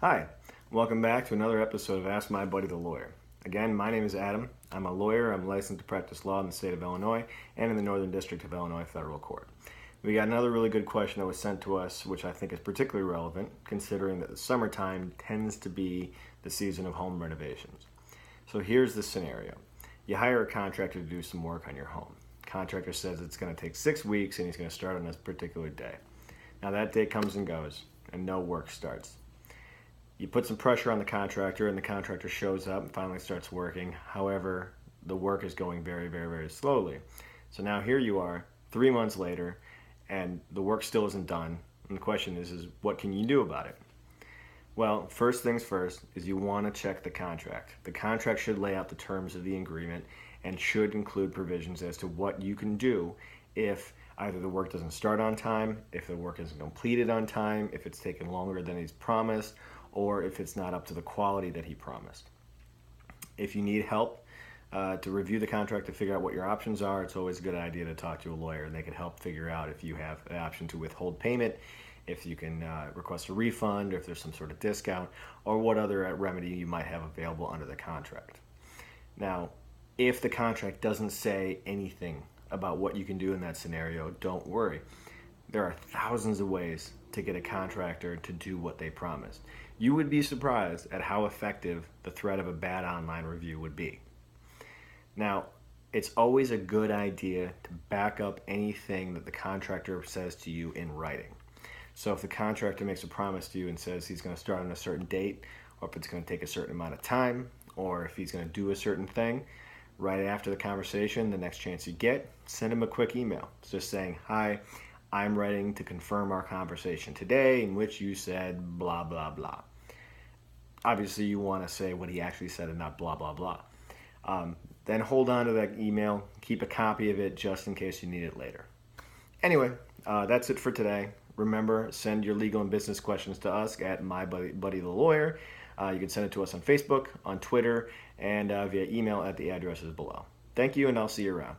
Hi, welcome back to another episode of Ask My Buddy the Lawyer. Again, my name is Adam. I'm a lawyer. I'm licensed to practice law in the state of Illinois and in the Northern District of Illinois Federal Court. We got another really good question that was sent to us, which I think is particularly relevant, considering that the summertime tends to be the season of home renovations. So here's the scenario. You hire a contractor to do some work on your home. Contractor says it's going to take 6 weeks and he's going to start on this particular day. Now that day comes and goes and no work starts. You put some pressure on the contractor and the contractor shows up and finally starts working. However, the work is going very, very, very slowly. So now here you are 3 months later and the work still isn't done. And the question is what can you do about it? Well, first things first is you want to check the contract. The contract should lay out the terms of the agreement and should include provisions as to what you can do if either the work doesn't start on time, if the work isn't completed on time, if it's taken longer than he's promised, or if it's not up to the quality that he promised. If you need help to review the contract to figure out what your options are, it's always a good idea to talk to a lawyer and they can help figure out if you have an option to withhold payment, if you can request a refund, or if there's some sort of discount, or what other remedy you might have available under the contract. Now, if the contract doesn't say anything about what you can do in that scenario, don't worry. There are thousands of ways to get a contractor to do what they promised. You would be surprised at how effective the threat of a bad online review would be. Now, it's always a good idea to back up anything that the contractor says to you in writing. So if the contractor makes a promise to you and says he's going to start on a certain date, or if it's going to take a certain amount of time, or if he's going to do a certain thing, right after the conversation, the next chance you get, send him a quick email. It's just saying, "Hi, I'm writing to confirm our conversation today in which you said blah, blah, blah." Obviously, you want to say what he actually said and not blah, blah, blah. Then hold on to that email. Keep a copy of it just in case you need it later. Anyway, that's it for today. Remember, send your legal and business questions to us at My Buddy the Lawyer. You can send it to us on Facebook, on Twitter, and via email at the addresses below. Thank you, and I'll see you around.